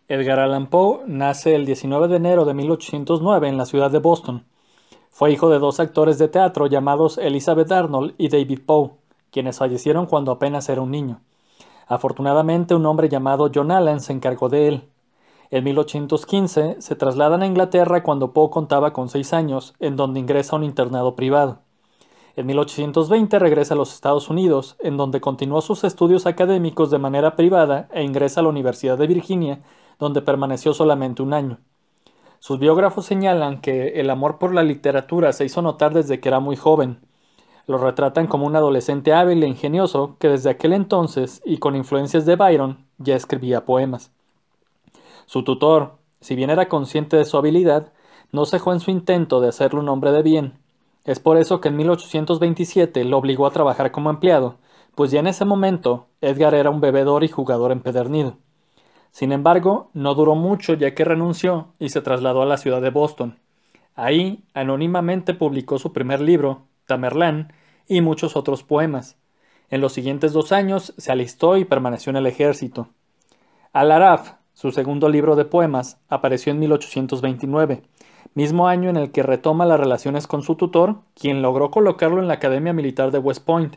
Edgar Allan Poe nace el 19 de enero de 1809 en la ciudad de Boston. Fue hijo de dos actores de teatro llamados Elizabeth Arnold y David Poe, quienes fallecieron cuando apenas era un niño. Afortunadamente, un hombre llamado John Allan se encargó de él. En 1815 se trasladan a Inglaterra cuando Poe contaba con 6 años, en donde ingresa a un internado privado. En 1820 regresa a los Estados Unidos, en donde continuó sus estudios académicos de manera privada e ingresa a la Universidad de Virginia, donde permaneció solamente un año. Sus biógrafos señalan que el amor por la literatura se hizo notar desde que era muy joven. Lo retratan como un adolescente hábil e ingenioso que desde aquel entonces, y con influencias de Byron, ya escribía poemas. Su tutor, si bien era consciente de su habilidad, no cejó en su intento de hacerle un hombre de bien. Es por eso que en 1827 lo obligó a trabajar como empleado, pues ya en ese momento Edgar era un bebedor y jugador empedernido. Sin embargo, no duró mucho ya que renunció y se trasladó a la ciudad de Boston. Ahí, anónimamente publicó su primer libro, Tamerlán, y muchos otros poemas. En los siguientes 2 años se alistó y permaneció en el ejército. Al-Araf, su segundo libro de poemas, apareció en 1829, mismo año en el que retoma las relaciones con su tutor, quien logró colocarlo en la Academia Militar de West Point.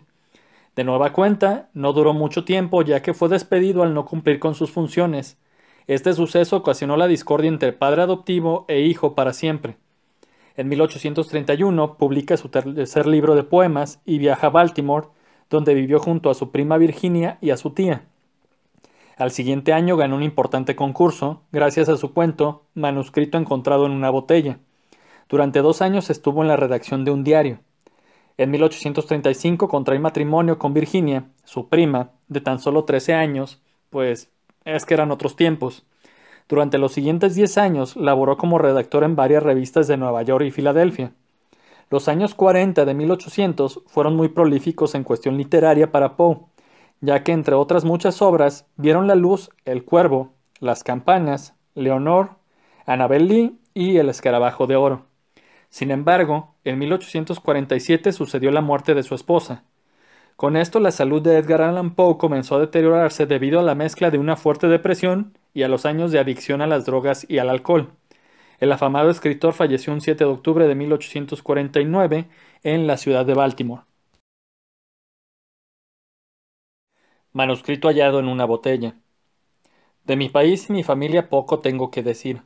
De nueva cuenta, no duró mucho tiempo ya que fue despedido al no cumplir con sus funciones. Este suceso ocasionó la discordia entre padre adoptivo e hijo para siempre. En 1831 publica su tercer libro de poemas y viaja a Baltimore, donde vivió junto a su prima Virginia y a su tía. Al siguiente año ganó un importante concurso, gracias a su cuento, manuscrito encontrado en una botella. Durante 2 años estuvo en la redacción de un diario. En 1835 contrae matrimonio con Virginia, su prima, de tan solo 13 años, pues es que eran otros tiempos. Durante los siguientes 10 años laboró como redactor en varias revistas de Nueva York y Filadelfia. Los años 40 de 1800 fueron muy prolíficos en cuestión literaria para Poe, ya que entre otras muchas obras vieron la luz El Cuervo, Las Campanas, Leonor, Annabel Lee y El Escarabajo de Oro. Sin embargo, en 1847 sucedió la muerte de su esposa. Con esto la salud de Edgar Allan Poe comenzó a deteriorarse debido a la mezcla de una fuerte depresión y a los años de adicción a las drogas y al alcohol. El afamado escritor falleció un 7 de octubre de 1849 en la ciudad de Baltimore. Manuscrito hallado en una botella. De mi país y mi familia poco tengo que decir.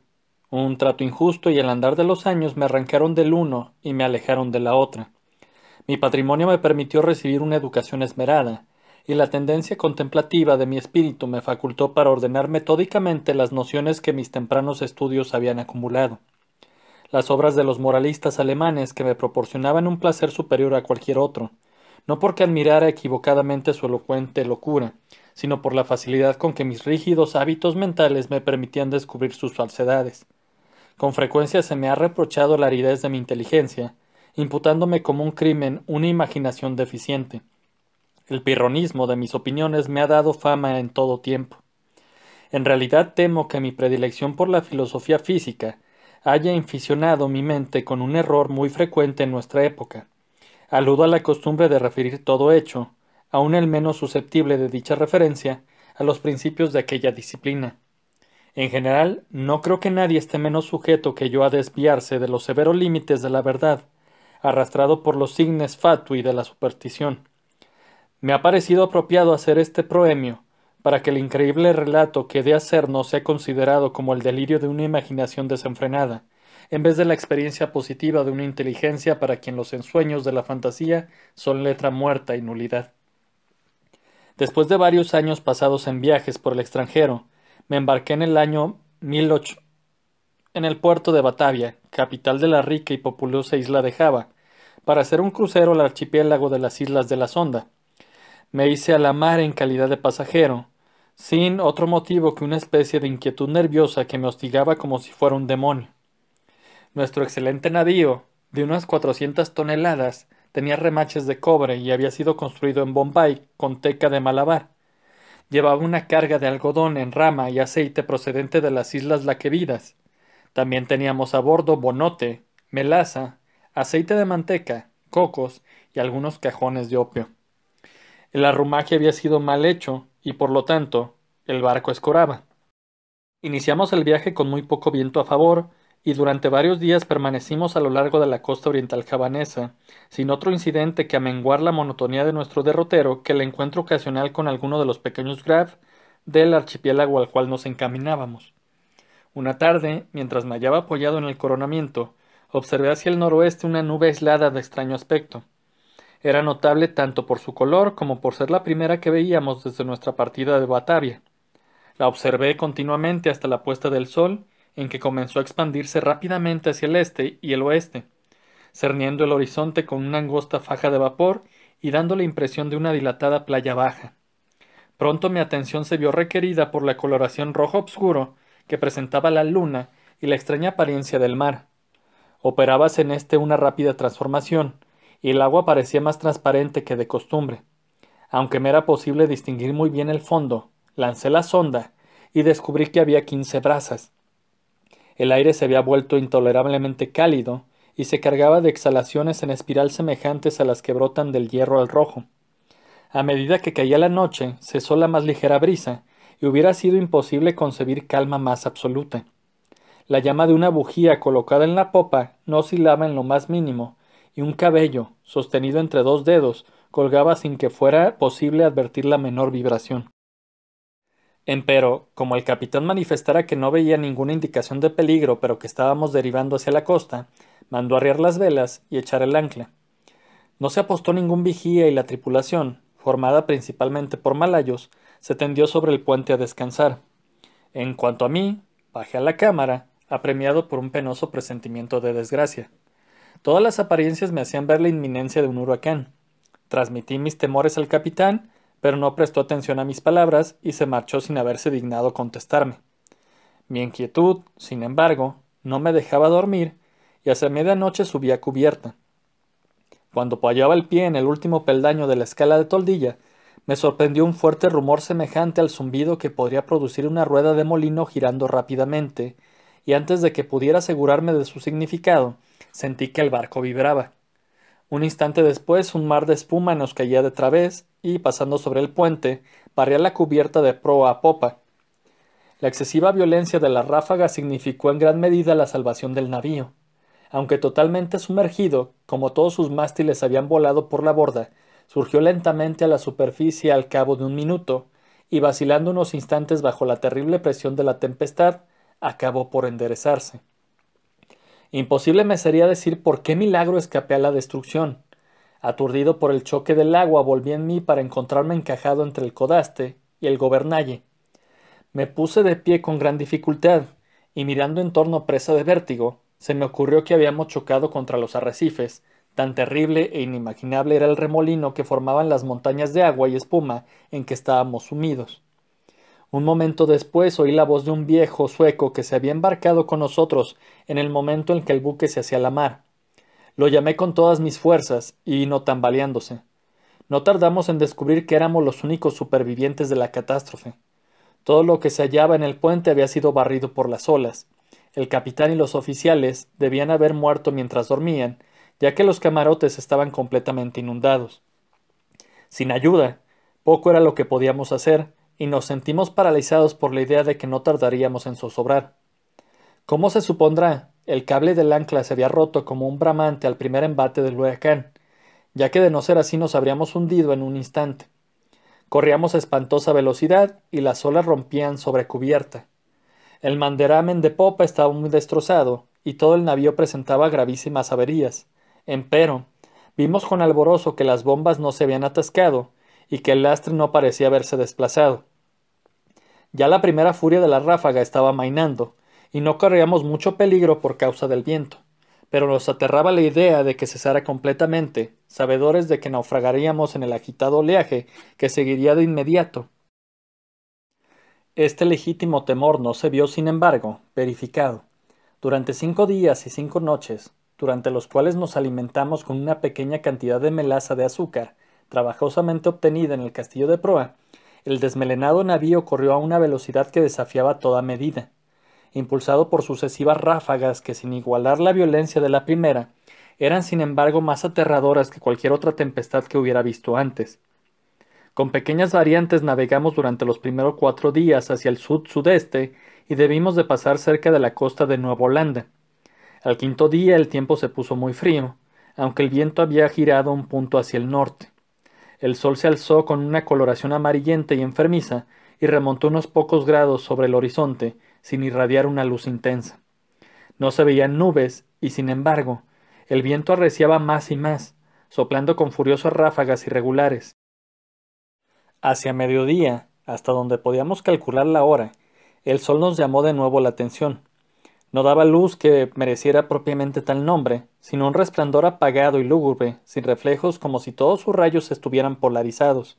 Un trato injusto y el andar de los años me arrancaron del uno y me alejaron de la otra. Mi patrimonio me permitió recibir una educación esmerada, y la tendencia contemplativa de mi espíritu me facultó para ordenar metódicamente las nociones que mis tempranos estudios habían acumulado. Las obras de los moralistas alemanes que me proporcionaban un placer superior a cualquier otro, no porque admirara equivocadamente su elocuente locura, sino por la facilidad con que mis rígidos hábitos mentales me permitían descubrir sus falsedades. Con frecuencia se me ha reprochado la aridez de mi inteligencia, imputándome como un crimen una imaginación deficiente. El pirronismo de mis opiniones me ha dado fama en todo tiempo. En realidad temo que mi predilección por la filosofía física haya inficionado mi mente con un error muy frecuente en nuestra época. Aludo a la costumbre de referir todo hecho, aun el menos susceptible de dicha referencia, a los principios de aquella disciplina. En general, no creo que nadie esté menos sujeto que yo a desviarse de los severos límites de la verdad, arrastrado por los signes fatui de la superstición. Me ha parecido apropiado hacer este proemio, para que el increíble relato que he de hacer no sea considerado como el delirio de una imaginación desenfrenada, en vez de la experiencia positiva de una inteligencia para quien los ensueños de la fantasía son letra muerta y nulidad. Después de varios años pasados en viajes por el extranjero, me embarqué en el año 1008 en el puerto de Batavia, capital de la rica y populosa isla de Java, para hacer un crucero al archipiélago de las Islas de la Sonda. Me hice a la mar en calidad de pasajero, sin otro motivo que una especie de inquietud nerviosa que me hostigaba como si fuera un demonio. Nuestro excelente navío, de unas 400 toneladas, tenía remaches de cobre y había sido construido en Bombay con teca de Malabar. Llevaba una carga de algodón en rama y aceite procedente de las Islas Laquevidas. También teníamos a bordo bonote, melaza, aceite de manteca, cocos y algunos cajones de opio. El arrumaje había sido mal hecho y por lo tanto el barco escoraba. Iniciamos el viaje con muy poco viento a favor, y durante varios días permanecimos a lo largo de la costa oriental javanesa, sin otro incidente que amenguar la monotonía de nuestro derrotero que el encuentro ocasional con alguno de los pequeños graf del archipiélago al cual nos encaminábamos. Una tarde, mientras me hallaba apoyado en el coronamiento, observé hacia el noroeste una nube aislada de extraño aspecto. Era notable tanto por su color como por ser la primera que veíamos desde nuestra partida de Batavia. La observé continuamente hasta la puesta del sol, en que comenzó a expandirse rápidamente hacia el este y el oeste, cerniendo el horizonte con una angosta faja de vapor y dando la impresión de una dilatada playa baja. Pronto mi atención se vio requerida por la coloración rojo obscuro que presentaba la luna y la extraña apariencia del mar. Operábase en este una rápida transformación, y el agua parecía más transparente que de costumbre. Aunque me era posible distinguir muy bien el fondo, lancé la sonda y descubrí que había 15 brazas. El aire se había vuelto intolerablemente cálido y se cargaba de exhalaciones en espiral semejantes a las que brotan del hierro al rojo. A medida que caía la noche, cesó la más ligera brisa, y hubiera sido imposible concebir calma más absoluta. La llama de una bujía colocada en la popa no oscilaba en lo más mínimo, y un cabello, sostenido entre dos dedos, colgaba sin que fuera posible advertir la menor vibración. Empero, como el capitán manifestara que no veía ninguna indicación de peligro, pero que estábamos derivando hacia la costa, mandó arriar las velas y echar el ancla. No se apostó ningún vigía y la tripulación, formada principalmente por malayos, se tendió sobre el puente a descansar. En cuanto a mí, bajé a la cámara, apremiado por un penoso presentimiento de desgracia. Todas las apariencias me hacían ver la inminencia de un huracán. Transmití mis temores al capitán, pero no prestó atención a mis palabras y se marchó sin haberse dignado contestarme. Mi inquietud, sin embargo, no me dejaba dormir, y hacia medianoche subí a cubierta. Cuando apoyaba el pie en el último peldaño de la escala de toldilla, me sorprendió un fuerte rumor semejante al zumbido que podría producir una rueda de molino girando rápidamente, y antes de que pudiera asegurarme de su significado, sentí que el barco vibraba. Un instante después, un mar de espuma nos caía de través y, pasando sobre el puente, barría la cubierta de proa a popa. La excesiva violencia de la ráfaga significó en gran medida la salvación del navío. Aunque totalmente sumergido, como todos sus mástiles habían volado por la borda, surgió lentamente a la superficie al cabo de un minuto, y vacilando unos instantes bajo la terrible presión de la tempestad, acabó por enderezarse. Imposible me sería decir por qué milagro escapé a la destrucción. Aturdido por el choque del agua, volví en mí para encontrarme encajado entre el codaste y el gobernalle. Me puse de pie con gran dificultad, y mirando en torno presa de vértigo, se me ocurrió que habíamos chocado contra los arrecifes. Tan terrible e inimaginable era el remolino que formaban las montañas de agua y espuma en que estábamos sumidos. Un momento después oí la voz de un viejo sueco que se había embarcado con nosotros en el momento en que el buque se hacía a la mar. Lo llamé con todas mis fuerzas, y vino tambaleándose. No tardamos en descubrir que éramos los únicos supervivientes de la catástrofe. Todo lo que se hallaba en el puente había sido barrido por las olas. El capitán y los oficiales debían haber muerto mientras dormían, ya que los camarotes estaban completamente inundados. Sin ayuda, poco era lo que podíamos hacer, y nos sentimos paralizados por la idea de que no tardaríamos en zozobrar. Como se supondrá, el cable del ancla se había roto como un bramante al primer embate del huracán, ya que de no ser así nos habríamos hundido en un instante. Corríamos a espantosa velocidad y las olas rompían sobre cubierta. El manderamen de popa estaba muy destrozado y todo el navío presentaba gravísimas averías. Empero, vimos con alborozo que las bombas no se habían atascado y que el lastre no parecía haberse desplazado. Ya la primera furia de la ráfaga estaba amainando, y no corríamos mucho peligro por causa del viento, pero nos aterraba la idea de que cesara completamente, sabedores de que naufragaríamos en el agitado oleaje que seguiría de inmediato. Este legítimo temor no se vio, sin embargo, verificado. Durante 5 días y 5 noches, durante los cuales nos alimentamos con una pequeña cantidad de melaza de azúcar, trabajosamente obtenida en el castillo de proa, el desmelenado navío corrió a una velocidad que desafiaba toda medida, impulsado por sucesivas ráfagas que, sin igualar la violencia de la primera, eran sin embargo más aterradoras que cualquier otra tempestad que hubiera visto antes. Con pequeñas variantes navegamos durante los primeros 4 días hacia el sud-sudeste y debimos de pasar cerca de la costa de Nueva Holanda. Al quinto día el tiempo se puso muy frío, aunque el viento había girado un punto hacia el norte. El sol se alzó con una coloración amarillenta y enfermiza y remontó unos pocos grados sobre el horizonte sin irradiar una luz intensa. No se veían nubes y, sin embargo, el viento arreciaba más y más, soplando con furiosas ráfagas irregulares. Hacia mediodía, hasta donde podíamos calcular la hora, el sol nos llamó de nuevo la atención. No daba luz que mereciera propiamente tal nombre, sino un resplandor apagado y lúgubre, sin reflejos, como si todos sus rayos estuvieran polarizados.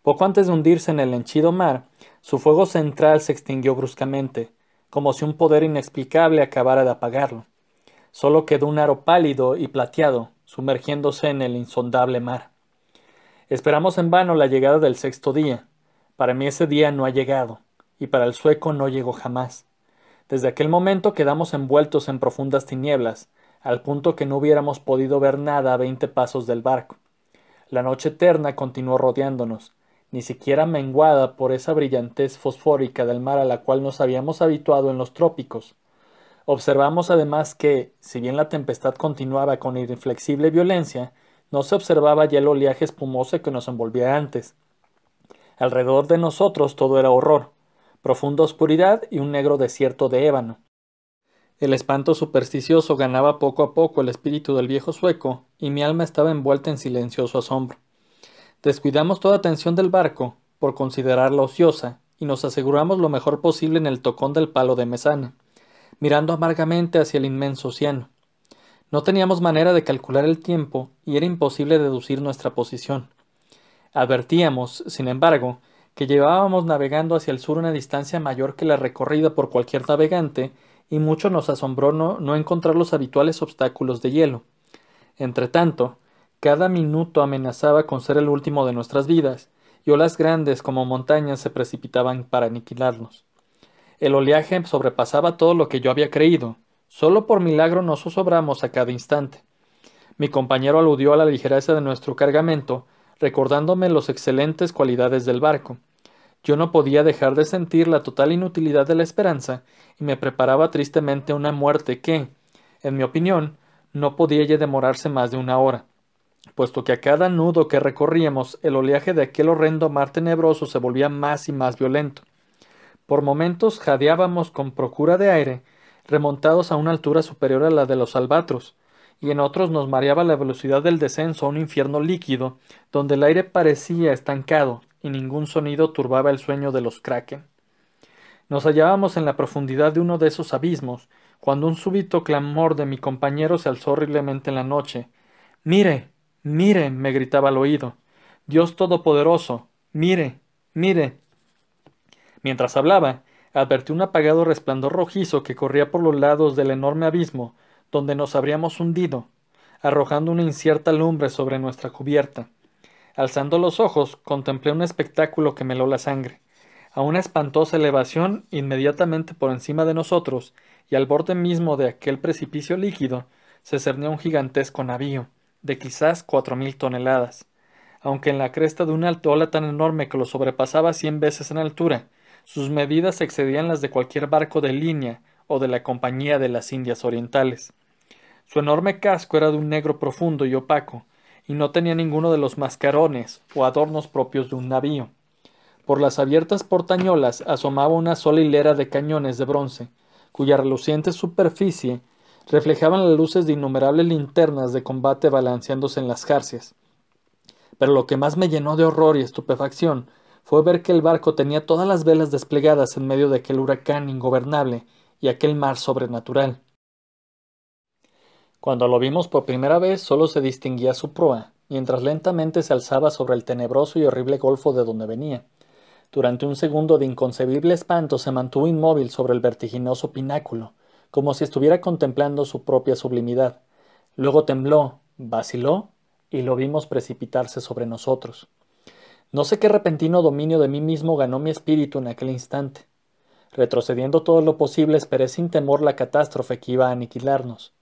Poco antes de hundirse en el henchido mar, su fuego central se extinguió bruscamente, como si un poder inexplicable acabara de apagarlo. Solo quedó un aro pálido y plateado, sumergiéndose en el insondable mar. Esperamos en vano la llegada del sexto día. Para mí ese día no ha llegado, y para el sueco no llegó jamás. Desde aquel momento quedamos envueltos en profundas tinieblas, al punto que no hubiéramos podido ver nada a 20 pasos del barco. La noche eterna continuó rodeándonos, ni siquiera menguada por esa brillantez fosfórica del mar a la cual nos habíamos habituado en los trópicos. Observamos además que, si bien la tempestad continuaba con inflexible violencia, no se observaba ya el oleaje espumoso que nos envolvía antes. Alrededor de nosotros todo era horror, profunda oscuridad y un negro desierto de ébano. El espanto supersticioso ganaba poco a poco el espíritu del viejo sueco, y mi alma estaba envuelta en silencioso asombro. Descuidamos toda atención del barco, por considerarla ociosa, y nos aseguramos lo mejor posible en el tocón del palo de mesana, mirando amargamente hacia el inmenso océano. No teníamos manera de calcular el tiempo, y era imposible deducir nuestra posición. Advertíamos, sin embargo, que llevábamos navegando hacia el sur una distancia mayor que la recorrida por cualquier navegante, y mucho nos asombró no encontrar los habituales obstáculos de hielo. Entretanto, cada minuto amenazaba con ser el último de nuestras vidas, y olas grandes como montañas se precipitaban para aniquilarnos. El oleaje sobrepasaba todo lo que yo había creído. Solo por milagro nos zozobramos a cada instante. Mi compañero aludió a la ligereza de nuestro cargamento, recordándome las excelentes cualidades del barco. Yo no podía dejar de sentir la total inutilidad de la esperanza, y me preparaba tristemente una muerte que, en mi opinión, no podía ya demorarse más de una hora, puesto que a cada nudo que recorríamos el oleaje de aquel horrendo mar tenebroso se volvía más y más violento. Por momentos jadeábamos con procura de aire, remontados a una altura superior a la de los albatros, y en otros nos mareaba la velocidad del descenso a un infierno líquido, donde el aire parecía estancado y ningún sonido turbaba el sueño de los kraken. Nos hallábamos en la profundidad de uno de esos abismos, cuando un súbito clamor de mi compañero se alzó horriblemente en la noche. Mire, mire, me gritaba al oído. Dios Todopoderoso, mire, mire. Mientras hablaba, advertí un apagado resplandor rojizo que corría por los lados del enorme abismo, donde nos habríamos hundido, arrojando una incierta lumbre sobre nuestra cubierta. Alzando los ojos, contemplé un espectáculo que me heló la sangre. A una espantosa elevación, inmediatamente por encima de nosotros, y al borde mismo de aquel precipicio líquido, se cernía un gigantesco navío, de quizás 4000 toneladas. Aunque en la cresta de una ola tan enorme que lo sobrepasaba 100 veces en altura, sus medidas excedían las de cualquier barco de línea o de la Compañía de las Indias Orientales. Su enorme casco era de un negro profundo y opaco, y no tenía ninguno de los mascarones o adornos propios de un navío. Por las abiertas portañolas asomaba una sola hilera de cañones de bronce, cuya reluciente superficie reflejaban las luces de innumerables linternas de combate balanceándose en las jarcias. Pero lo que más me llenó de horror y estupefacción fue ver que el barco tenía todas las velas desplegadas en medio de aquel huracán ingobernable y aquel mar sobrenatural. Cuando lo vimos por primera vez solo se distinguía su proa, mientras lentamente se alzaba sobre el tenebroso y horrible golfo de donde venía. Durante un segundo de inconcebible espanto se mantuvo inmóvil sobre el vertiginoso pináculo, como si estuviera contemplando su propia sublimidad. Luego tembló, vaciló, y lo vimos precipitarse sobre nosotros. No sé qué repentino dominio de mí mismo ganó mi espíritu en aquel instante. Retrocediendo todo lo posible, esperé sin temor la catástrofe que iba a aniquilarnos.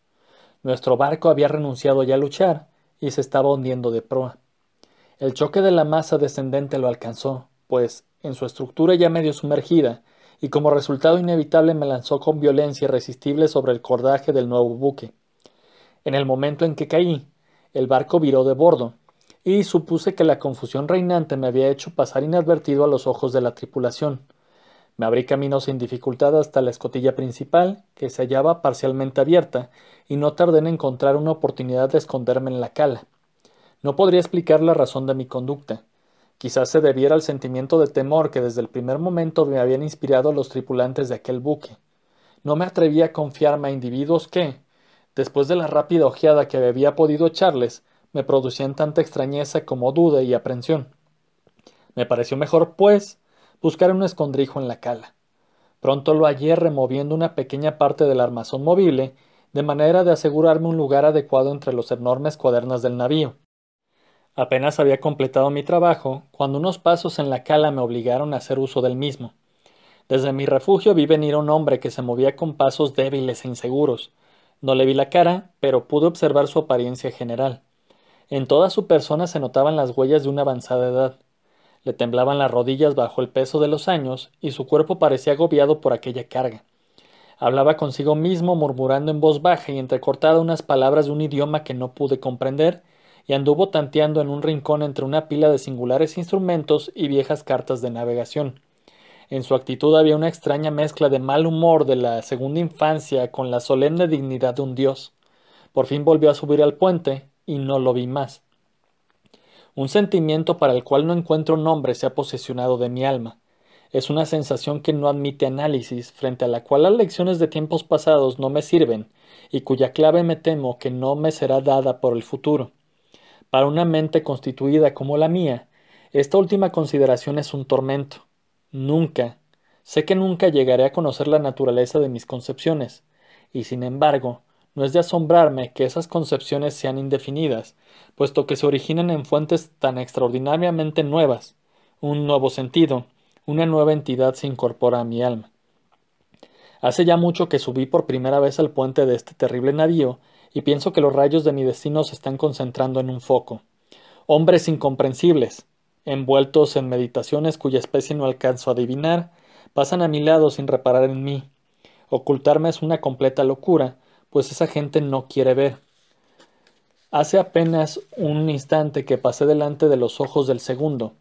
Nuestro barco había renunciado ya a luchar y se estaba hundiendo de proa. El choque de la masa descendente lo alcanzó, pues, en su estructura ya medio sumergida, y como resultado inevitable me lanzó con violencia irresistible sobre el cordaje del nuevo buque. En el momento en que caí, el barco viró de bordo, y supuse que la confusión reinante me había hecho pasar inadvertido a los ojos de la tripulación. Me abrí camino sin dificultad hasta la escotilla principal, que se hallaba parcialmente abierta, y no tardé en encontrar una oportunidad de esconderme en la cala. No podría explicar la razón de mi conducta. Quizás se debiera al sentimiento de temor que desde el primer momento me habían inspirado los tripulantes de aquel buque. No me atrevía a confiarme a individuos que, después de la rápida ojeada que había podido echarles, me producían tanta extrañeza como duda y aprensión. Me pareció mejor, pues, buscar un escondrijo en la cala. Pronto lo hallé removiendo una pequeña parte del armazón movible, de manera de asegurarme un lugar adecuado entre los enormes cuadernas del navío. Apenas había completado mi trabajo, cuando unos pasos en la cala me obligaron a hacer uso del mismo. Desde mi refugio vi venir a un hombre que se movía con pasos débiles e inseguros. No le vi la cara, pero pude observar su apariencia general. En toda su persona se notaban las huellas de una avanzada edad. Le temblaban las rodillas bajo el peso de los años, y su cuerpo parecía agobiado por aquella carga. Hablaba consigo mismo, murmurando en voz baja y entrecortada unas palabras de un idioma que no pude comprender, y anduvo tanteando en un rincón entre una pila de singulares instrumentos y viejas cartas de navegación. En su actitud había una extraña mezcla de mal humor de la segunda infancia con la solemne dignidad de un dios. Por fin volvió a subir al puente, y no lo vi más. Un sentimiento para el cual no encuentro nombre se ha posesionado de mi alma. Es una sensación que no admite análisis, frente a la cual las lecciones de tiempos pasados no me sirven, y cuya clave me temo que no me será dada por el futuro. Para una mente constituida como la mía, esta última consideración es un tormento. Nunca, sé que nunca llegaré a conocer la naturaleza de mis concepciones, y sin embargo, no es de asombrarme que esas concepciones sean indefinidas, puesto que se originan en fuentes tan extraordinariamente nuevas. Un nuevo sentido, una nueva entidad se incorpora a mi alma. Hace ya mucho que subí por primera vez al puente de este terrible navío, y pienso que los rayos de mi destino se están concentrando en un foco. Hombres incomprensibles, envueltos en meditaciones cuya especie no alcanzo a adivinar, pasan a mi lado sin reparar en mí. Ocultarme es una completa locura, pues esa gente no quiere ver. Hace apenas un instante que pasé delante de los ojos del segundo.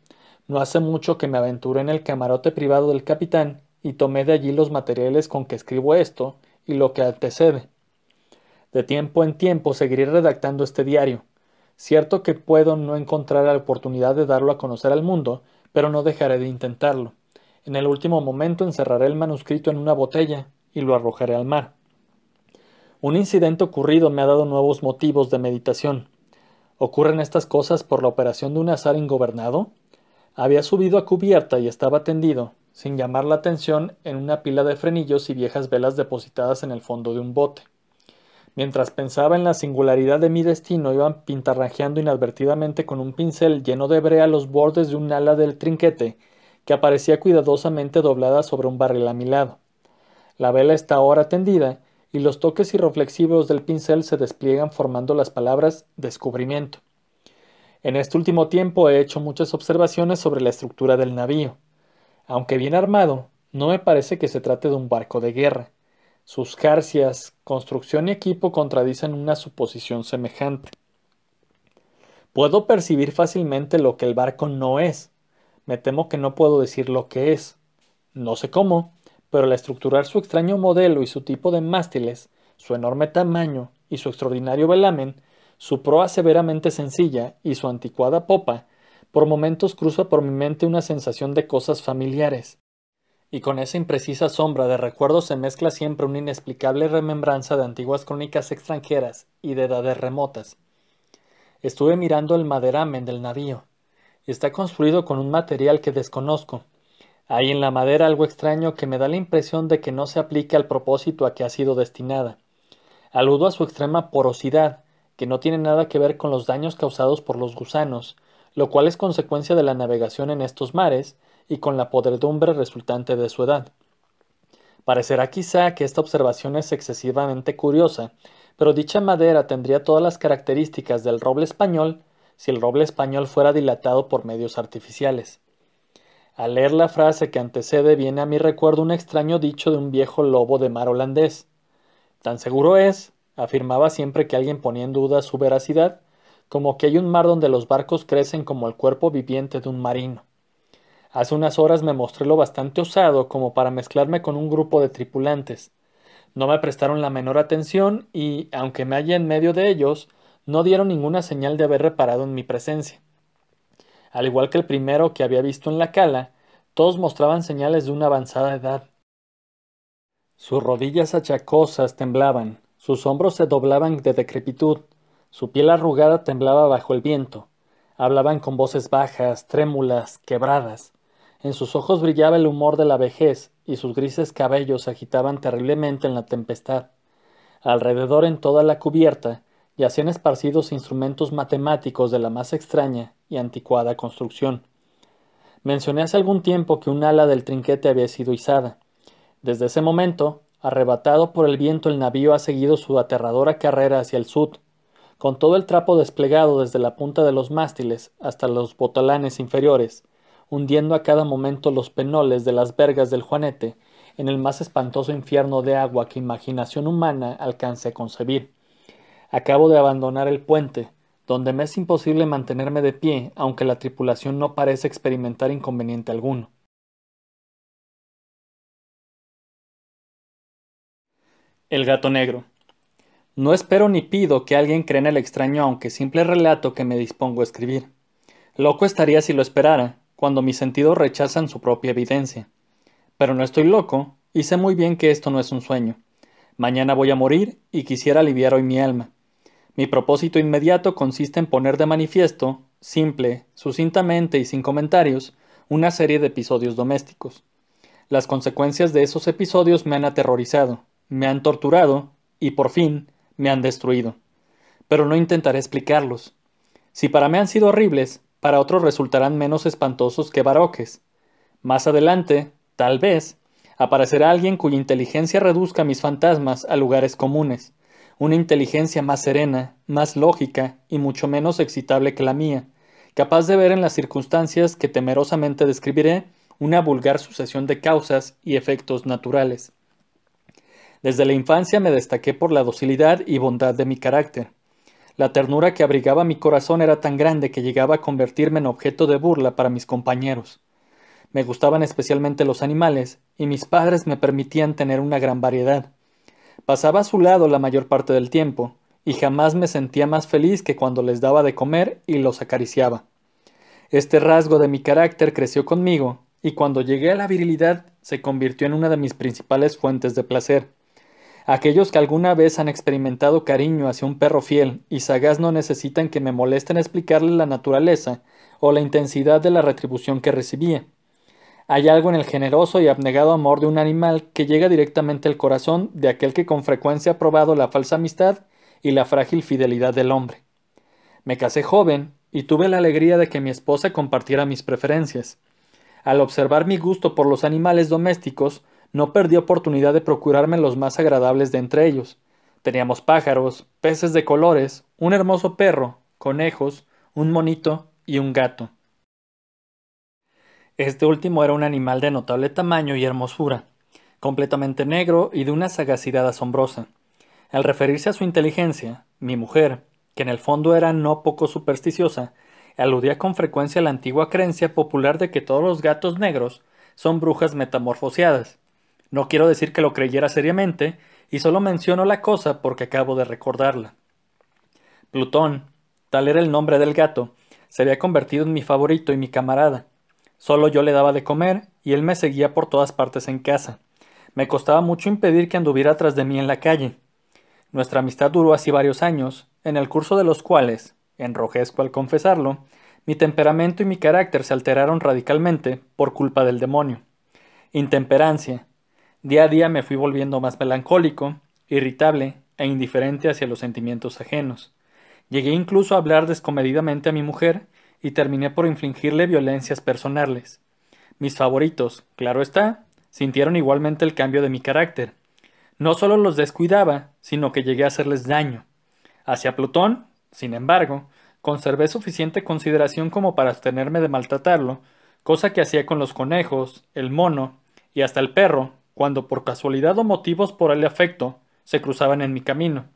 No hace mucho que me aventuré en el camarote privado del capitán y tomé de allí los materiales con que escribo esto y lo que antecede. De tiempo en tiempo seguiré redactando este diario. Cierto que puedo no encontrar la oportunidad de darlo a conocer al mundo, pero no dejaré de intentarlo. En el último momento encerraré el manuscrito en una botella y lo arrojaré al mar. Un incidente ocurrido me ha dado nuevos motivos de meditación. ¿Ocurren estas cosas por la operación de un azar ingobernado? Había subido a cubierta y estaba tendido, sin llamar la atención, en una pila de frenillos y viejas velas depositadas en el fondo de un bote. Mientras pensaba en la singularidad de mi destino, iba pintarrajeando inadvertidamente con un pincel lleno de brea los bordes de un ala del trinquete, que aparecía cuidadosamente doblada sobre un barril a mi lado. La vela está ahora tendida, y los toques irreflexivos del pincel se despliegan formando las palabras descubrimiento. En este último tiempo he hecho muchas observaciones sobre la estructura del navío. Aunque bien armado, no me parece que se trate de un barco de guerra. Sus jarcias, construcción y equipo contradicen una suposición semejante. Puedo percibir fácilmente lo que el barco no es. Me temo que no puedo decir lo que es. No sé cómo, pero al estructurar su extraño modelo y su tipo de mástiles, su enorme tamaño y su extraordinario velamen, su proa severamente sencilla y su anticuada popa, por momentos cruza por mi mente una sensación de cosas familiares. Y con esa imprecisa sombra de recuerdos se mezcla siempre una inexplicable remembranza de antiguas crónicas extranjeras y de edades remotas. Estuve mirando el maderamen del navío. Está construido con un material que desconozco. Hay en la madera algo extraño que me da la impresión de que no se aplica al propósito a que ha sido destinada. Aludo a su extrema porosidad, que no tiene nada que ver con los daños causados por los gusanos, lo cual es consecuencia de la navegación en estos mares y con la podredumbre resultante de su edad. Parecerá quizá que esta observación es excesivamente curiosa, pero dicha madera tendría todas las características del roble español si el roble español fuera dilatado por medios artificiales. Al leer la frase que antecede viene a mi recuerdo un extraño dicho de un viejo lobo de mar holandés. Tan seguro es, afirmaba siempre que alguien ponía en duda su veracidad, como que hay un mar donde los barcos crecen como el cuerpo viviente de un marino. Hace unas horas me mostré lo bastante osado como para mezclarme con un grupo de tripulantes. No me prestaron la menor atención y, aunque me hallé en medio de ellos, no dieron ninguna señal de haber reparado en mi presencia. Al igual que el primero que había visto en la cala, todos mostraban señales de una avanzada edad. Sus rodillas achacosas temblaban, sus hombros se doblaban de decrepitud, su piel arrugada temblaba bajo el viento. Hablaban con voces bajas, trémulas, quebradas. En sus ojos brillaba el humor de la vejez, y sus grises cabellos se agitaban terriblemente en la tempestad. Alrededor en toda la cubierta yacían esparcidos instrumentos matemáticos de la más extraña y anticuada construcción. Mencioné hace algún tiempo que un ala del trinquete había sido izada. Desde ese momento, arrebatado por el viento, el navío ha seguido su aterradora carrera hacia el sud, con todo el trapo desplegado desde la punta de los mástiles hasta los botalanes inferiores, hundiendo a cada momento los penoles de las vergas del Juanete en el más espantoso infierno de agua que imaginación humana alcance a concebir. Acabo de abandonar el puente, donde me es imposible mantenerme de pie, aunque la tripulación no parece experimentar inconveniente alguno. El gato negro. No espero ni pido que alguien crea en el extraño aunque simple relato que me dispongo a escribir. Loco estaría si lo esperara, cuando mis sentidos rechazan su propia evidencia. Pero no estoy loco, y sé muy bien que esto no es un sueño. Mañana voy a morir, y quisiera aliviar hoy mi alma. Mi propósito inmediato consiste en poner de manifiesto, simple, sucintamente y sin comentarios, una serie de episodios domésticos. Las consecuencias de esos episodios me han aterrorizado, me han torturado, y por fin, me han destruido. Pero no intentaré explicarlos. Si para mí han sido horribles, para otros resultarán menos espantosos que baroques. Más adelante, tal vez, aparecerá alguien cuya inteligencia reduzca mis fantasmas a lugares comunes, una inteligencia más serena, más lógica y mucho menos excitable que la mía, capaz de ver en las circunstancias que temerosamente describiré una vulgar sucesión de causas y efectos naturales. Desde la infancia me destaqué por la docilidad y bondad de mi carácter. La ternura que abrigaba mi corazón era tan grande que llegaba a convertirme en objeto de burla para mis compañeros. Me gustaban especialmente los animales, y mis padres me permitían tener una gran variedad. Pasaba a su lado la mayor parte del tiempo, y jamás me sentía más feliz que cuando les daba de comer y los acariciaba. Este rasgo de mi carácter creció conmigo, y cuando llegué a la virilidad se convirtió en una de mis principales fuentes de placer. Aquellos que alguna vez han experimentado cariño hacia un perro fiel y sagaz no necesitan que me molesten explicarles la naturaleza o la intensidad de la retribución que recibía. Hay algo en el generoso y abnegado amor de un animal que llega directamente al corazón de aquel que con frecuencia ha probado la falsa amistad y la frágil fidelidad del hombre. Me casé joven y tuve la alegría de que mi esposa compartiera mis preferencias. Al observar mi gusto por los animales domésticos, no perdí oportunidad de procurarme los más agradables de entre ellos. Teníamos pájaros, peces de colores, un hermoso perro, conejos, un monito y un gato. Este último era un animal de notable tamaño y hermosura, completamente negro y de una sagacidad asombrosa. Al referirse a su inteligencia, mi mujer, que en el fondo era no poco supersticiosa, aludía con frecuencia a la antigua creencia popular de que todos los gatos negros son brujas metamorfoseadas. No quiero decir que lo creyera seriamente, y solo menciono la cosa porque acabo de recordarla. Plutón, tal era el nombre del gato, se había convertido en mi favorito y mi camarada. Solo yo le daba de comer, y él me seguía por todas partes en casa. Me costaba mucho impedir que anduviera tras de mí en la calle. Nuestra amistad duró así varios años, en el curso de los cuales, enrojezco al confesarlo, mi temperamento y mi carácter se alteraron radicalmente por culpa del demonio. Intemperancia. Día a día me fui volviendo más melancólico, irritable e indiferente hacia los sentimientos ajenos. Llegué incluso a hablar descomedidamente a mi mujer y terminé por infligirle violencias personales. Mis favoritos, claro está, sintieron igualmente el cambio de mi carácter. No solo los descuidaba, sino que llegué a hacerles daño. Hacia Plutón, sin embargo, conservé suficiente consideración como para abstenerme de maltratarlo, cosa que hacía con los conejos, el mono y hasta el perro, cuando por casualidad o motivos por el afecto se cruzaban en mi camino.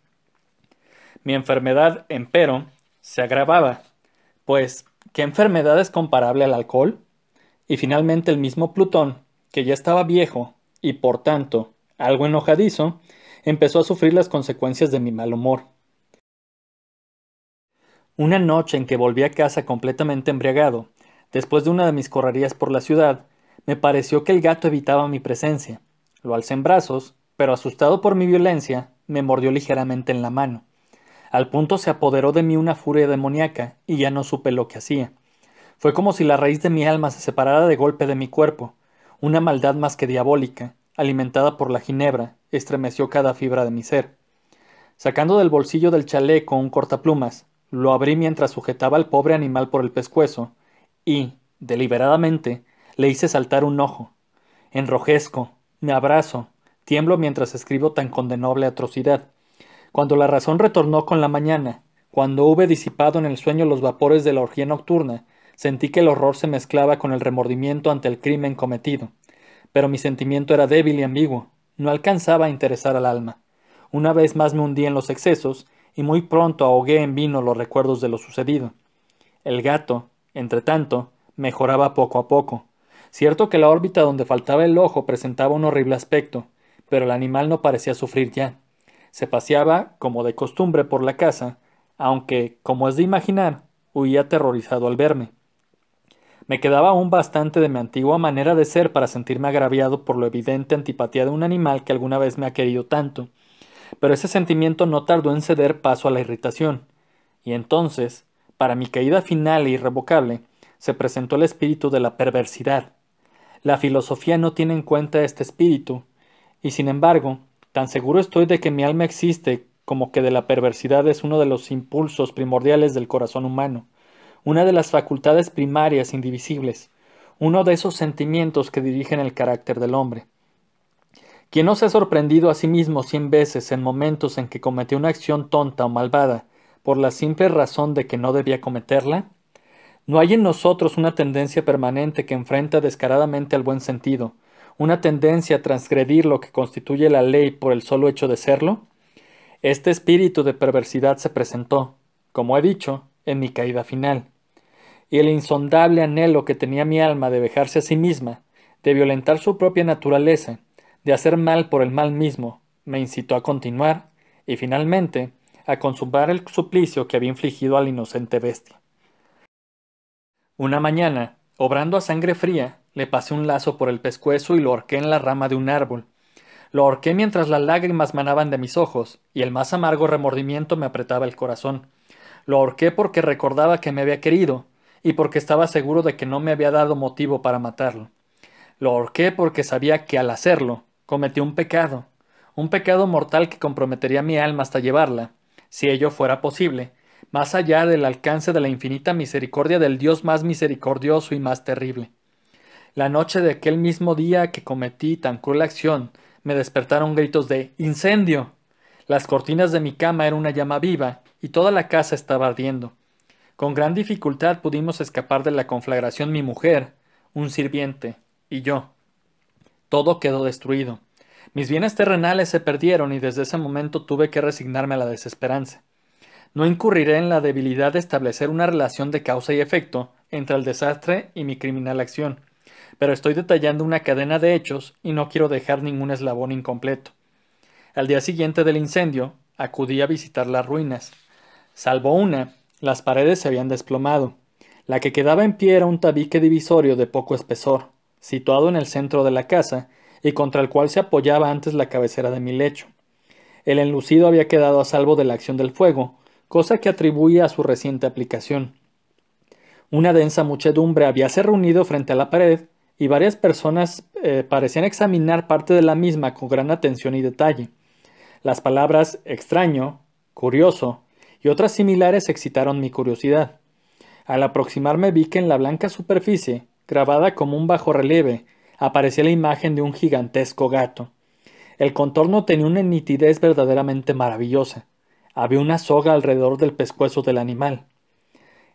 Mi enfermedad, empero, se agravaba, pues, ¿qué enfermedad es comparable al alcohol? Y finalmente el mismo Plutón, que ya estaba viejo y por tanto algo enojadizo, empezó a sufrir las consecuencias de mi mal humor. Una noche en que volví a casa completamente embriagado, después de una de mis correrías por la ciudad, me pareció que el gato evitaba mi presencia. Lo alcé en brazos, pero asustado por mi violencia, me mordió ligeramente en la mano. Al punto se apoderó de mí una furia demoníaca y ya no supe lo que hacía. Fue como si la raíz de mi alma se separara de golpe de mi cuerpo. Una maldad más que diabólica, alimentada por la ginebra, estremeció cada fibra de mi ser. Sacando del bolsillo del chaleco un cortaplumas, lo abrí mientras sujetaba al pobre animal por el pescuezo y, deliberadamente, le hice saltar un ojo. Enrojezco, me abrazo, tiemblo mientras escribo tan condenable atrocidad. Cuando la razón retornó con la mañana, cuando hube disipado en el sueño los vapores de la orgía nocturna, sentí que el horror se mezclaba con el remordimiento ante el crimen cometido. Pero mi sentimiento era débil y ambiguo, no alcanzaba a interesar al alma. Una vez más me hundí en los excesos, y muy pronto ahogué en vino los recuerdos de lo sucedido. El gato, entretanto, mejoraba poco a poco. Cierto que la órbita donde faltaba el ojo presentaba un horrible aspecto, pero el animal no parecía sufrir ya. Se paseaba, como de costumbre, por la casa, aunque, como es de imaginar, huía aterrorizado al verme. Me quedaba aún bastante de mi antigua manera de ser para sentirme agraviado por lo evidente antipatía de un animal que alguna vez me ha querido tanto, pero ese sentimiento no tardó en ceder paso a la irritación, y entonces, para mi caída final e irrevocable, se presentó el espíritu de la perversidad. La filosofía no tiene en cuenta este espíritu, y sin embargo, tan seguro estoy de que mi alma existe como que de la perversidad es uno de los impulsos primordiales del corazón humano, una de las facultades primarias indivisibles, uno de esos sentimientos que dirigen el carácter del hombre. ¿Quién no se ha sorprendido a sí mismo 100 veces en momentos en que cometió una acción tonta o malvada por la simple razón de que no debía cometerla? ¿No hay en nosotros una tendencia permanente que enfrenta descaradamente al buen sentido, una tendencia a transgredir lo que constituye la ley por el solo hecho de serlo? Este espíritu de perversidad se presentó, como he dicho, en mi caída final, y el insondable anhelo que tenía mi alma de vejarse a sí misma, de violentar su propia naturaleza, de hacer mal por el mal mismo, me incitó a continuar, y finalmente, a consumar el suplicio que había infligido a la inocente bestia. Una mañana, obrando a sangre fría, le pasé un lazo por el pescuezo y lo ahorqué en la rama de un árbol. Lo ahorqué mientras las lágrimas manaban de mis ojos, y el más amargo remordimiento me apretaba el corazón. Lo ahorqué porque recordaba que me había querido, y porque estaba seguro de que no me había dado motivo para matarlo. Lo ahorqué porque sabía que al hacerlo, cometí un pecado mortal que comprometería mi alma hasta llevarla, si ello fuera posible, más allá del alcance de la infinita misericordia del Dios más misericordioso y más terrible. La noche de aquel mismo día que cometí tan cruel acción, me despertaron gritos de ¡Incendio! Las cortinas de mi cama eran una llama viva, y toda la casa estaba ardiendo. Con gran dificultad pudimos escapar de la conflagración mi mujer, un sirviente, y yo. Todo quedó destruido. Mis bienes terrenales se perdieron y desde ese momento tuve que resignarme a la desesperanza. No incurriré en la debilidad de establecer una relación de causa y efecto entre el desastre y mi criminal acción, pero estoy detallando una cadena de hechos y no quiero dejar ningún eslabón incompleto. Al día siguiente del incendio, acudí a visitar las ruinas. Salvo una, las paredes se habían desplomado. La que quedaba en pie era un tabique divisorio de poco espesor, situado en el centro de la casa, y contra el cual se apoyaba antes la cabecera de mi lecho. El enlucido había quedado a salvo de la acción del fuego, cosa que atribuía a su reciente aplicación. Una densa muchedumbre habíase reunido frente a la pared, y varias personas parecían examinar parte de la misma con gran atención y detalle. Las palabras extraño, curioso y otras similares excitaron mi curiosidad. Al aproximarme vi que en la blanca superficie, grabada como un bajorrelieve, aparecía la imagen de un gigantesco gato. El contorno tenía una nitidez verdaderamente maravillosa. Había una soga alrededor del pescuezo del animal.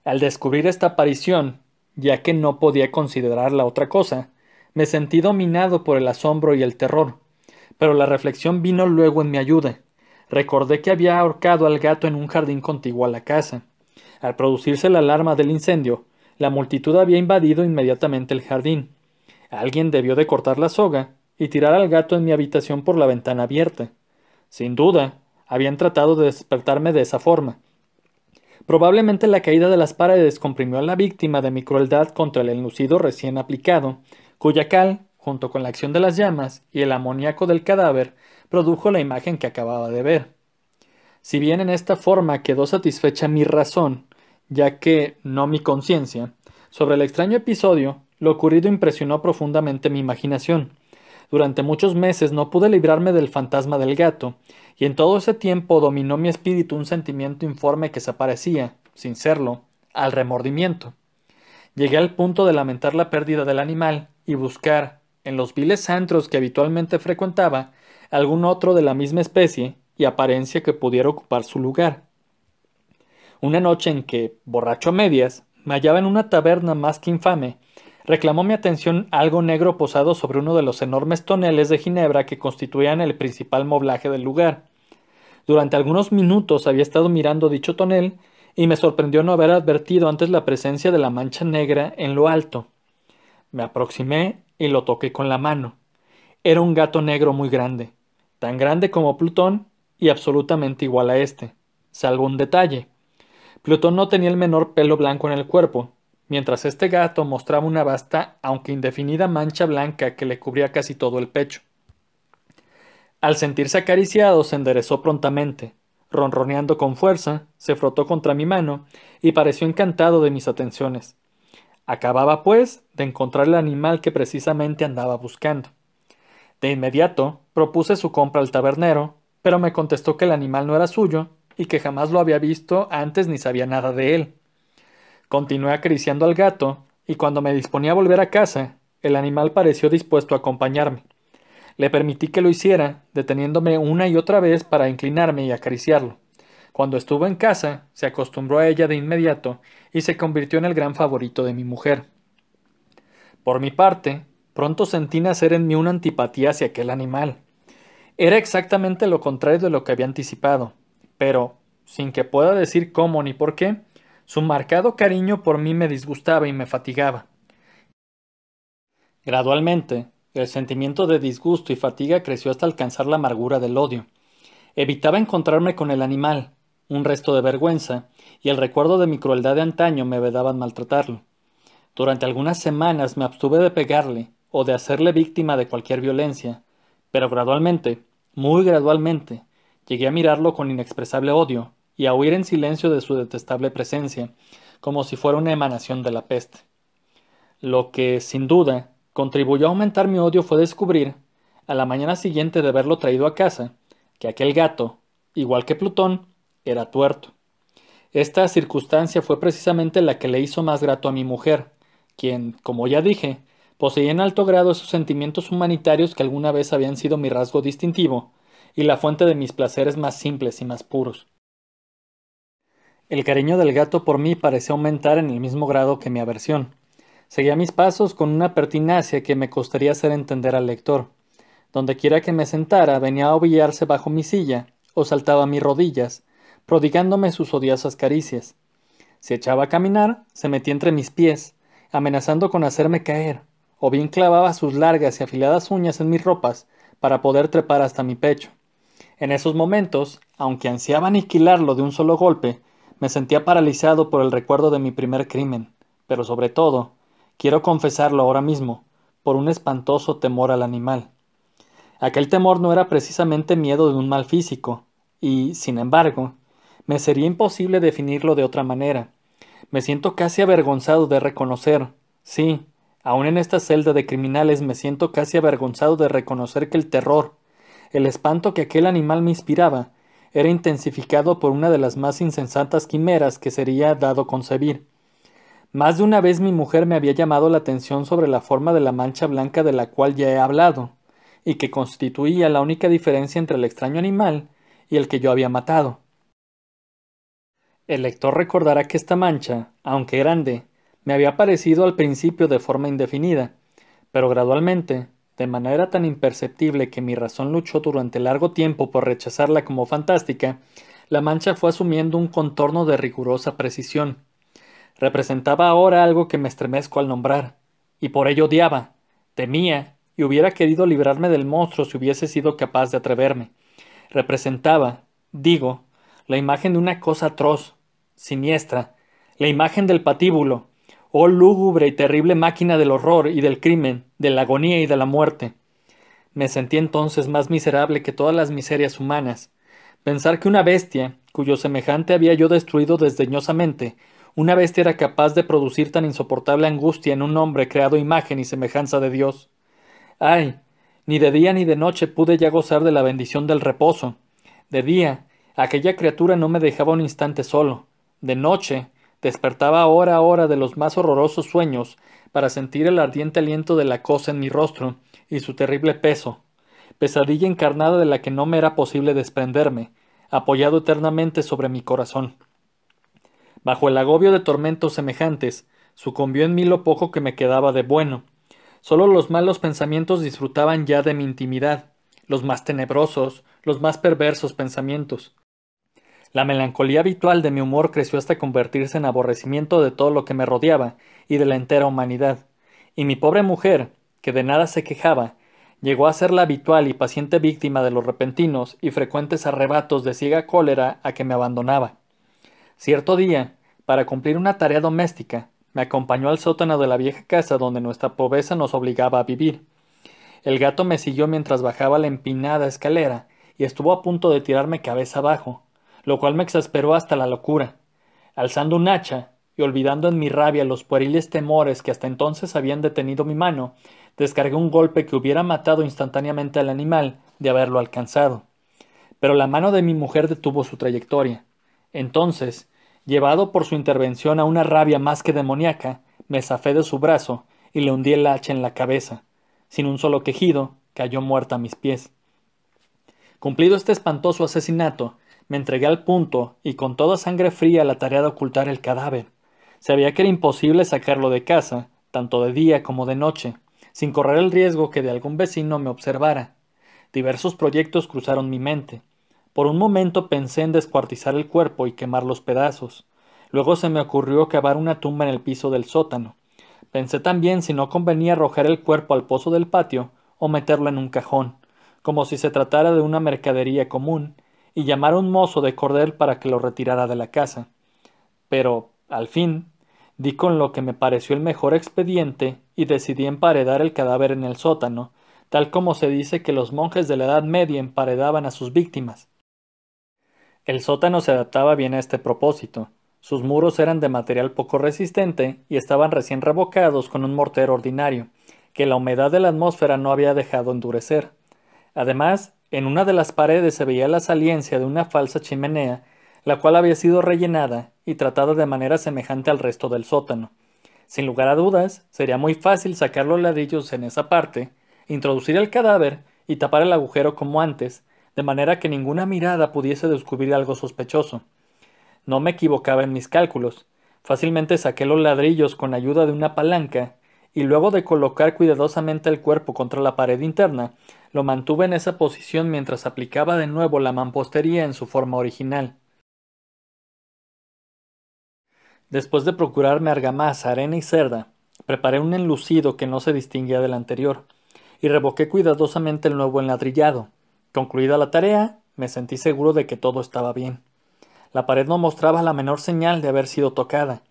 Al descubrir esta aparición, ya que no podía considerarla otra cosa, me sentí dominado por el asombro y el terror, pero la reflexión vino luego en mi ayuda. Recordé que había ahorcado al gato en un jardín contiguo a la casa. Al producirse la alarma del incendio, la multitud había invadido inmediatamente el jardín. Alguien debió de cortar la soga y tirar al gato en mi habitación por la ventana abierta. Sin duda, habían tratado de despertarme de esa forma. Probablemente la caída de las paredes comprimió a la víctima de mi crueldad contra el enlucido recién aplicado, cuya cal, junto con la acción de las llamas y el amoníaco del cadáver, produjo la imagen que acababa de ver. Si bien en esta forma quedó satisfecha mi razón, ya que no mi conciencia, sobre el extraño episodio, lo ocurrido impresionó profundamente mi imaginación. Durante muchos meses no pude librarme del fantasma del gato, y en todo ese tiempo dominó mi espíritu un sentimiento informe que se parecía, sin serlo, al remordimiento. Llegué al punto de lamentar la pérdida del animal y buscar, en los viles antros que habitualmente frecuentaba, algún otro de la misma especie y apariencia que pudiera ocupar su lugar. Una noche en que, borracho a medias, me hallaba en una taberna más que infame, reclamó mi atención algo negro posado sobre uno de los enormes toneles de ginebra que constituían el principal moblaje del lugar. Durante algunos minutos había estado mirando dicho tonel y me sorprendió no haber advertido antes la presencia de la mancha negra en lo alto. Me aproximé y lo toqué con la mano. Era un gato negro muy grande, tan grande como Plutón y absolutamente igual a este, salvo un detalle. Plutón no tenía el menor pelo blanco en el cuerpo, mientras este gato mostraba una vasta, aunque indefinida mancha blanca que le cubría casi todo el pecho. Al sentirse acariciado se enderezó prontamente, ronroneando con fuerza, se frotó contra mi mano y pareció encantado de mis atenciones. Acababa, pues, de encontrar el animal que precisamente andaba buscando. De inmediato propuse su compra al tabernero, pero me contestó que el animal no era suyo y que jamás lo había visto antes ni sabía nada de él. Continué acariciando al gato, y cuando me disponía a volver a casa, el animal pareció dispuesto a acompañarme. Le permití que lo hiciera, deteniéndome una y otra vez para inclinarme y acariciarlo. Cuando estuvo en casa, se acostumbró a ella de inmediato y se convirtió en el gran favorito de mi mujer. Por mi parte, pronto sentí nacer en mí una antipatía hacia aquel animal. Era exactamente lo contrario de lo que había anticipado, pero, sin que pueda decir cómo ni por qué, su marcado cariño por mí me disgustaba y me fatigaba. Gradualmente, el sentimiento de disgusto y fatiga creció hasta alcanzar la amargura del odio. Evitaba encontrarme con el animal, un resto de vergüenza, y el recuerdo de mi crueldad de antaño me vedaban maltratarlo. Durante algunas semanas me abstuve de pegarle o de hacerle víctima de cualquier violencia, pero gradualmente, muy gradualmente, llegué a mirarlo con inexpresable odio y a huir en silencio de su detestable presencia, como si fuera una emanación de la peste. Lo que, sin duda, contribuyó a aumentar mi odio fue descubrir, a la mañana siguiente de haberlo traído a casa, que aquel gato, igual que Plutón, era tuerto. Esta circunstancia fue precisamente la que le hizo más grato a mi mujer, quien, como ya dije, poseía en alto grado esos sentimientos humanitarios que alguna vez habían sido mi rasgo distintivo y la fuente de mis placeres más simples y más puros. El cariño del gato por mí parecía aumentar en el mismo grado que mi aversión. Seguía mis pasos con una pertinacia que me costaría hacer entender al lector. Dondequiera que me sentara, venía a ovillarse bajo mi silla o saltaba a mis rodillas, prodigándome sus odiosas caricias. Si echaba a caminar, se metía entre mis pies, amenazando con hacerme caer, o bien clavaba sus largas y afiladas uñas en mis ropas para poder trepar hasta mi pecho. En esos momentos, aunque ansiaba aniquilarlo de un solo golpe, me sentía paralizado por el recuerdo de mi primer crimen, pero sobre todo, quiero confesarlo ahora mismo, por un espantoso temor al animal. Aquel temor no era precisamente miedo de un mal físico, y, sin embargo, me sería imposible definirlo de otra manera. Me siento casi avergonzado de reconocer, sí, aun en esta celda de criminales me siento casi avergonzado de reconocer que el terror, el espanto que aquel animal me inspiraba, era intensificado por una de las más insensatas quimeras que sería dado concebir. Más de una vez mi mujer me había llamado la atención sobre la forma de la mancha blanca de la cual ya he hablado, y que constituía la única diferencia entre el extraño animal y el que yo había matado. El lector recordará que esta mancha, aunque grande, me había aparecido al principio de forma indefinida, pero gradualmente, de manera tan imperceptible que mi razón luchó durante largo tiempo por rechazarla como fantástica, la mancha fue asumiendo un contorno de rigurosa precisión. Representaba ahora algo que me estremezco al nombrar, y por ello odiaba, temía, y hubiera querido librarme del monstruo si hubiese sido capaz de atreverme. Representaba, digo, la imagen de una cosa atroz, siniestra, la imagen del patíbulo, oh lúgubre y terrible máquina del horror y del crimen, de la agonía y de la muerte. Me sentí entonces más miserable que todas las miserias humanas. Pensar que una bestia, cuyo semejante había yo destruido desdeñosamente, una bestia era capaz de producir tan insoportable angustia en un hombre creado imagen y semejanza de Dios. Ay, ni de día ni de noche pude ya gozar de la bendición del reposo. De día, aquella criatura no me dejaba un instante solo. De noche, despertaba hora a hora de los más horrorosos sueños para sentir el ardiente aliento de la cosa en mi rostro y su terrible peso, pesadilla encarnada de la que no me era posible desprenderme, apoyado eternamente sobre mi corazón. Bajo el agobio de tormentos semejantes, sucumbió en mí lo poco que me quedaba de bueno. Solo los malos pensamientos disfrutaban ya de mi intimidad, los más tenebrosos, los más perversos pensamientos. La melancolía habitual de mi humor creció hasta convertirse en aborrecimiento de todo lo que me rodeaba y de la entera humanidad. Y mi pobre mujer, que de nada se quejaba, llegó a ser la habitual y paciente víctima de los repentinos y frecuentes arrebatos de ciega cólera a que me abandonaba. Cierto día, para cumplir una tarea doméstica, me acompañó al sótano de la vieja casa donde nuestra pobreza nos obligaba a vivir. El gato me siguió mientras bajaba la empinada escalera y estuvo a punto de tirarme cabeza abajo, lo cual me exasperó hasta la locura. Alzando un hacha y olvidando en mi rabia los pueriles temores que hasta entonces habían detenido mi mano, descargué un golpe que hubiera matado instantáneamente al animal de haberlo alcanzado. Pero la mano de mi mujer detuvo su trayectoria. Entonces, llevado por su intervención a una rabia más que demoníaca, me zafé de su brazo y le hundí el hacha en la cabeza. Sin un solo quejido, cayó muerta a mis pies. Cumplido este espantoso asesinato, me entregué al punto y con toda sangre fría a la tarea de ocultar el cadáver. Sabía que era imposible sacarlo de casa, tanto de día como de noche, sin correr el riesgo que de algún vecino me observara. Diversos proyectos cruzaron mi mente. Por un momento pensé en descuartizar el cuerpo y quemar los pedazos. Luego se me ocurrió cavar una tumba en el piso del sótano. Pensé también si no convenía arrojar el cuerpo al pozo del patio o meterlo en un cajón, como si se tratara de una mercadería común, y llamar a un mozo de cordel para que lo retirara de la casa. Pero, al fin, di con lo que me pareció el mejor expediente y decidí emparedar el cadáver en el sótano, tal como se dice que los monjes de la Edad Media emparedaban a sus víctimas. El sótano se adaptaba bien a este propósito. Sus muros eran de material poco resistente y estaban recién revocados con un mortero ordinario, que la humedad de la atmósfera no había dejado endurecer. Además, en una de las paredes se veía la saliencia de una falsa chimenea, la cual había sido rellenada y tratada de manera semejante al resto del sótano. Sin lugar a dudas, sería muy fácil sacar los ladrillos en esa parte, introducir el cadáver y tapar el agujero como antes, de manera que ninguna mirada pudiese descubrir algo sospechoso. No me equivocaba en mis cálculos. Fácilmente saqué los ladrillos con ayuda de una palanca, y luego de colocar cuidadosamente el cuerpo contra la pared interna, lo mantuve en esa posición mientras aplicaba de nuevo la mampostería en su forma original. Después de procurarme argamasa, arena y cerda, preparé un enlucido que no se distinguía del anterior, y revoqué cuidadosamente el nuevo enladrillado. Concluida la tarea, me sentí seguro de que todo estaba bien. La pared no mostraba la menor señal de haber sido tocada.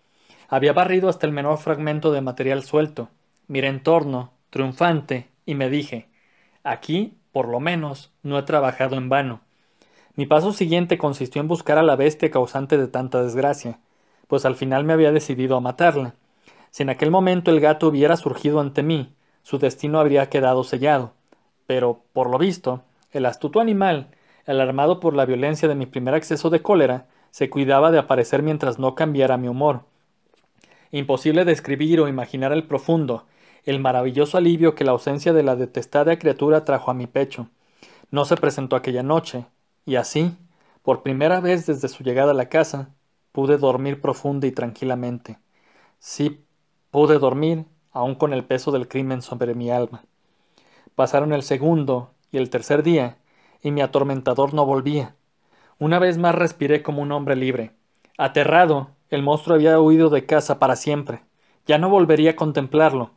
Había barrido hasta el menor fragmento de material suelto. Miré en torno, triunfante, y me dije, aquí, por lo menos, no he trabajado en vano. Mi paso siguiente consistió en buscar a la bestia causante de tanta desgracia, pues al final me había decidido a matarla. Si en aquel momento el gato hubiera surgido ante mí, su destino habría quedado sellado. Pero, por lo visto, el astuto animal, alarmado por la violencia de mi primer acceso de cólera, se cuidaba de aparecer mientras no cambiara mi humor. Imposible describir o imaginar el profundo, el maravilloso alivio que la ausencia de la detestada criatura trajo a mi pecho. No se presentó aquella noche, y así, por primera vez desde su llegada a la casa, pude dormir profunda y tranquilamente. Sí, pude dormir, aun con el peso del crimen sobre mi alma. Pasaron el segundo y el tercer día, y mi atormentador no volvía. Una vez más respiré como un hombre libre. Aterrado, el monstruo había huido de casa para siempre. Ya no volvería a contemplarlo.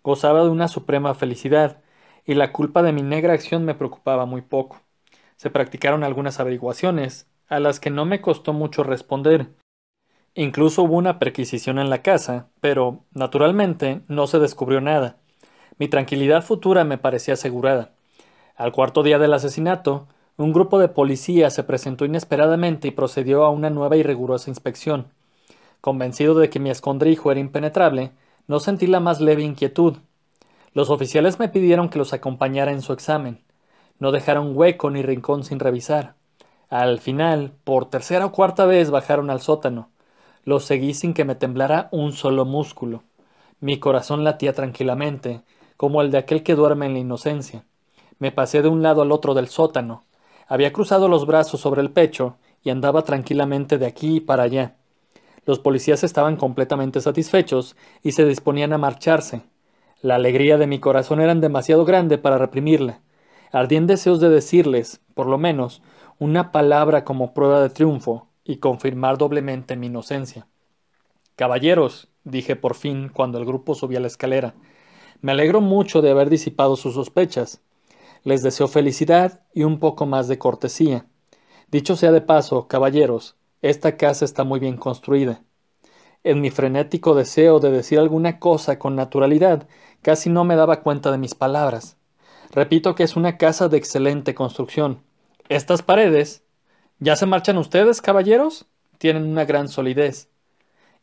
Gozaba de una suprema felicidad, y la culpa de mi negra acción me preocupaba muy poco. Se practicaron algunas averiguaciones, a las que no me costó mucho responder. Incluso hubo una perquisición en la casa, pero, naturalmente, no se descubrió nada. Mi tranquilidad futura me parecía asegurada. Al cuarto día del asesinato, un grupo de policías se presentó inesperadamente y procedió a una nueva y rigurosa inspección. Convencido de que mi escondrijo era impenetrable, no sentí la más leve inquietud. Los oficiales me pidieron que los acompañara en su examen. No dejaron hueco ni rincón sin revisar. Al final, por tercera o cuarta vez bajaron al sótano. Los seguí sin que me temblara un solo músculo. Mi corazón latía tranquilamente, como el de aquel que duerme en la inocencia. Me pasé de un lado al otro del sótano. Había cruzado los brazos sobre el pecho y andaba tranquilamente de aquí para allá. Los policías estaban completamente satisfechos y se disponían a marcharse. La alegría de mi corazón era demasiado grande para reprimirla. Ardí en deseos de decirles, por lo menos, una palabra como prueba de triunfo y confirmar doblemente mi inocencia. Caballeros, dije por fin cuando el grupo subía la escalera, me alegro mucho de haber disipado sus sospechas. Les deseo felicidad y un poco más de cortesía. Dicho sea de paso, caballeros, esta casa está muy bien construida. En mi frenético deseo de decir alguna cosa con naturalidad, casi no me daba cuenta de mis palabras. Repito que es una casa de excelente construcción. Estas paredes. ¿Ya se marchan ustedes, caballeros? Tienen una gran solidez.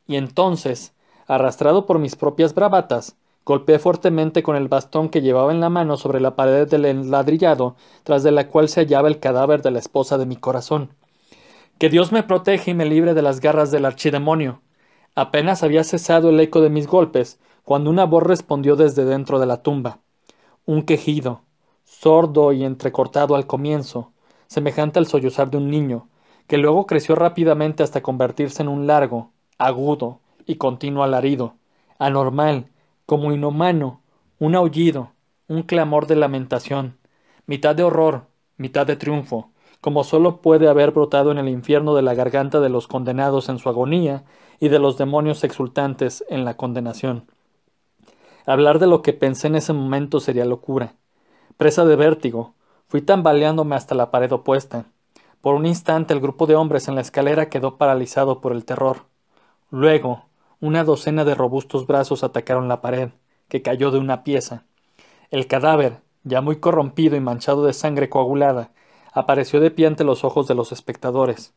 Y entonces, arrastrado por mis propias bravatas, golpeé fuertemente con el bastón que llevaba en la mano sobre la pared del enladrillado, tras de la cual se hallaba el cadáver de la esposa de mi corazón. Que Dios me proteja y me libre de las garras del archidemonio. Apenas había cesado el eco de mis golpes, cuando una voz respondió desde dentro de la tumba. Un quejido, sordo y entrecortado al comienzo, semejante al sollozar de un niño, que luego creció rápidamente hasta convertirse en un largo, agudo y continuo alarido, anormal, como inhumano, un aullido, un clamor de lamentación, mitad de horror, mitad de triunfo, como sólo puede haber brotado en el infierno de la garganta de los condenados en su agonía y de los demonios exultantes en la condenación. Hablar de lo que pensé en ese momento sería locura. Presa de vértigo, fui tambaleándome hasta la pared opuesta. Por un instante el grupo de hombres en la escalera quedó paralizado por el terror. Luego, una docena de robustos brazos atacaron la pared, que cayó de una pieza. El cadáver, ya muy corrompido y manchado de sangre coagulada, apareció de pie ante los ojos de los espectadores.